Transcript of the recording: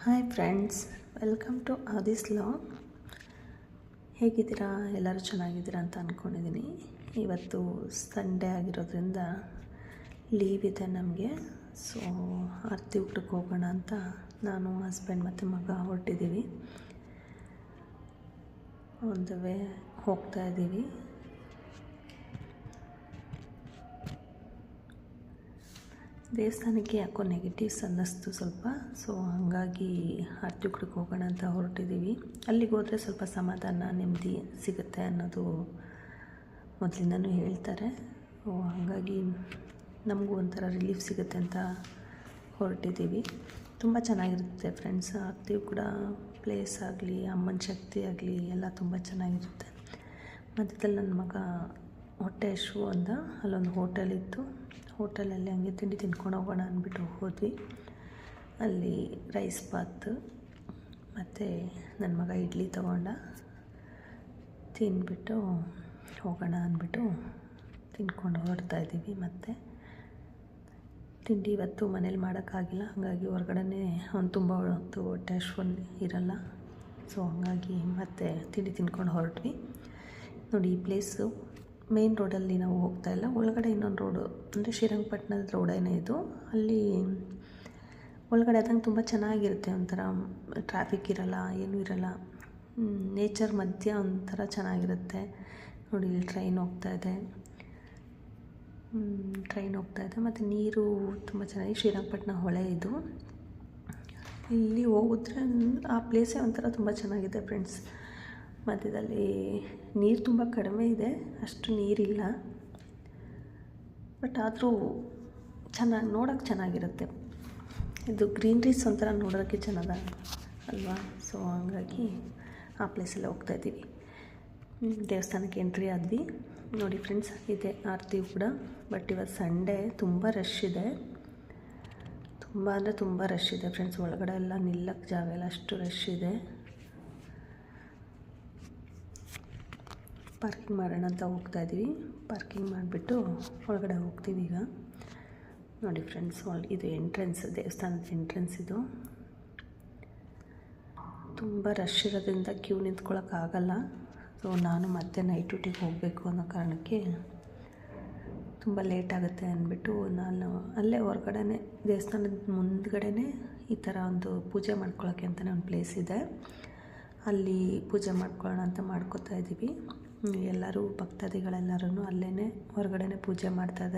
Hi friends, welcome to Aadi's log. ಹೇಗಿದ್ದೀರಾ? ಎಲ್ಲರೂ ಚೆನ್ನಾಗಿದ್ದೀರಾ ಅಂತ ಅಂದ್ಕೊಂಡಿದ್ದೀನಿ. ಇವತ್ತು ಸಂಡೇ ಆಗಿರೋದ್ರಿಂದ ಲೀವ್ ಇದೆ ನಮಗೆ. ಸೊ ಆರತಿ ಊಟಕ್ಕೆ ಹೋಗೋಣ ಅಂತ ನಾನು, ಹಸ್ಬೆಂಡ್ ಮತ್ತು ಮಗ ಹೊರಟಿದ್ದೀವಿ. ಒಂದು ವೇ ಹೋಗ್ತಾಯಿದ್ದೀವಿ. ದೇವಸ್ಥಾನಕ್ಕೆ ಯಾಕೋ ನೆಗೆಟಿವ್ಸ್ ಅನ್ನಿಸ್ತು ಸ್ವಲ್ಪ. ಸೊ ಹಾಗಾಗಿ ಆರತಿ ಊಟಕ್ಕೆ ಹೋಗೋಣ ಅಂತ ಹೊರಟಿದ್ದೀವಿ. ಅಲ್ಲಿಗೆ ಹೋದರೆ ಸ್ವಲ್ಪ ಸಮಾಧಾನ, ನೆಮ್ಮದಿ ಸಿಗುತ್ತೆ ಅನ್ನೋದು ಮೊದಲಿಂದನೂ ಹೇಳ್ತಾರೆ. ಸೊ ಹಾಗಾಗಿ ನಮಗೂ ಒಂಥರ ರಿಲೀಫ್ ಸಿಗುತ್ತೆ ಅಂತ ಹೊರಟಿದ್ದೀವಿ. ತುಂಬ ಚೆನ್ನಾಗಿರುತ್ತೆ ಫ್ರೆಂಡ್ಸ್. ಆರತಿ ಕೂಡ ಪ್ಲೇಸ್ ಆಗಲಿ, ಅಮ್ಮನ ಶಕ್ತಿ ಆಗಲಿ ಎಲ್ಲ ತುಂಬ ಚೆನ್ನಾಗಿರುತ್ತೆ. ಮಧ್ಯದಲ್ಲಿ ನನ್ನ ಮಗ ಹೊಟ್ಟೆ ಹಸಿವು ಅಂದ. ಅಲ್ಲೊಂದು ಹೋಟೆಲ್ ಇತ್ತು. ಹೋಟೆಲಲ್ಲಿ ಹಂಗೆ ತಿಂಡಿ ತಿನ್ಕೊಂಡು ಹೋಗೋಣ ಅಂದ್ಬಿಟ್ಟು ಹೋದ್ವಿ. ಅಲ್ಲಿ ರೈಸ್ ಬಾತ್ ಮತ್ತು ನನ್ನ ಮಗ ಇಡ್ಲಿ ತೊಗೊಂಡ. ತಿಂದ್ಬಿಟ್ಟು ಹೋಗೋಣ ಅಂದ್ಬಿಟ್ಟು ತಿನ್ಕೊಂಡು ಹೊರಡ್ತಾಯಿದ್ದೀವಿ. ಮತ್ತು ತಿಂಡಿ ಇವತ್ತು ಮನೇಲಿ ಮಾಡೋಕ್ಕಾಗಿಲ್ಲ, ಹಾಗಾಗಿ ಹೊರಗಡೆನೇ ಅವ್ನು ತುಂಬ ಹೊತ್ತು ಹೊಟ್ಟೆ ಹಸಿವು ಇರಲ್ಲ. ಸೊ ಹಾಗಾಗಿ ಮತ್ತೆ ತಿಂಡಿ ತಿನ್ಕೊಂಡು ಹೊರಟ್ವಿ. ನೋಡಿ, ಈ ಪ್ಲೇಸು ಮೇನ್ ರೋಡಲ್ಲಿ ನಾವು ಹೋಗ್ತಾಯಿಲ್ಲ, ಒಳಗಡೆ ಇನ್ನೊಂದು ರೋಡು ಅಂದರೆ ಶ್ರೀರಂಗಪಟ್ಟಣದ ರೋಡೇನೇ ಇದು. ಅಲ್ಲಿ ಒಳಗಡೆ ಆದಂಗೆ ತುಂಬ ಚೆನ್ನಾಗಿರುತ್ತೆ. ಒಂಥರ ಟ್ರಾಫಿಕ್ ಇರಲ್ಲ, ಏನೂ ಇರಲ್ಲ. ನೇಚರ್ ಮಧ್ಯ ಒಂಥರ ಚೆನ್ನಾಗಿರುತ್ತೆ. ನೋಡಿ, ಇಲ್ಲಿ ಟ್ರೈನ್ ಹೋಗ್ತಾಯಿದೆ ಮತ್ತು ನೀರು ತುಂಬ ಚೆನ್ನಾಗಿ, ಶ್ರೀರಂಗಪಟ್ಟಣ ಹೊಳೆ ಇದು. ಇಲ್ಲಿ ಹೋಗಿದ್ರೆ ಆ ಪ್ಲೇಸೇ ಒಂಥರ ತುಂಬ ಚೆನ್ನಾಗಿದೆ ಫ್ರೆಂಡ್ಸ್. ಮಧ್ಯದಲ್ಲಿ ನೀರು ತುಂಬ ಕಡಿಮೆ ಇದೆ, ಅಷ್ಟು ನೀರಿಲ್ಲ. ಬಟ್ ಆದರೂ ಚೆನ್ನಾಗಿ ನೋಡೋಕ್ಕೆ ಚೆನ್ನಾಗಿರುತ್ತೆ. ಇದು ಗ್ರೀನ್ರೀಸ್ ಒಂಥರ ನೋಡೋಕ್ಕೆ ಚೆನ್ನಾದ ಅಲ್ವಾ? ಸೊ ಹಾಗಾಗಿ ಆ ಪ್ಲೇಸಲ್ಲಿ ಹೋಗ್ತಾಯಿದ್ದೀವಿ. ದೇವಸ್ಥಾನಕ್ಕೆ ಎಂಟ್ರಿ ಆದ್ವಿ. ನೋಡಿ ಫ್ರೆಂಡ್ಸ್, ಇದೆ ಆರತಿ ಕೂಡ. ಬಟ್ ಇವತ್ತು ಸಂಡೇ, ತುಂಬ ರಶ್ ಇದೆ. ತುಂಬ ಅಂದರೆ ತುಂಬ ರಶ್ ಇದೆ ಫ್ರೆಂಡ್ಸ್. ಒಳಗಡೆ ಎಲ್ಲ ನಿಲ್ಲಕ್ಕೆ ಜಾಗ ಇಲ್ಲ, ಅಷ್ಟು ರಶ್ ಇದೆ. ಪಾರ್ಕಿಂಗ್ ಮಾಡೋಣ ಅಂತ ಹೋಗ್ತಾಯಿದ್ದೀವಿ. ಪಾರ್ಕಿಂಗ್ ಮಾಡಿಬಿಟ್ಟು ಒಳಗಡೆ ಹೋಗ್ತೀವಿ ಈಗ. ನೋಡಿ ಫ್ರೆಂಡ್ಸ್, ಇದು ಎಂಟ್ರೆನ್ಸ್, ದೇವಸ್ಥಾನದ ಎಂಟ್ರೆನ್ಸ್ ಇದು. ತುಂಬ ರಶ್ ಇರೋದ್ರಿಂದ ಕ್ಯೂ ನಿಂತ್ಕೊಳ್ಳೋಕ್ಕಾಗಲ್ಲ. ಸೊ ನಾನು ಮತ್ತೆ ನೈಟ್ ಡ್ಯೂಟಿಗೆ ಹೋಗಬೇಕು ಅನ್ನೋ ಕಾರಣಕ್ಕೆ ತುಂಬ ಲೇಟ್ ಆಗುತ್ತೆ ಅಂದ್ಬಿಟ್ಟು ನಾನು ಅಲ್ಲೇ ಹೊರಗಡೆನೇ, ದೇವಸ್ಥಾನದ ಮುಂದ್ಗಡೆನೇ ಈ ಥರ ಒಂದು ಪೂಜೆ ಮಾಡ್ಕೊಳ್ಳೋಕ್ಕೆ ಅಂತಲೇ ಒಂದು ಪ್ಲೇಸ್ ಇದೆ. ಅಲ್ಲಿ ಪೂಜೆ ಮಾಡ್ಕೊಳ್ಳೋಣ ಅಂತ ಮಾಡ್ಕೋತಾ ಇದ್ದೀವಿ. ಎಲ್ಲರೂ ಭಕ್ತಾದಿಗಳೆಲ್ಲರೂ ಅಲ್ಲೇ ಹೊರಗಡೆನೇ ಪೂಜೆ ಮಾಡ್ತಾಯಿದ್ದಾರೆ.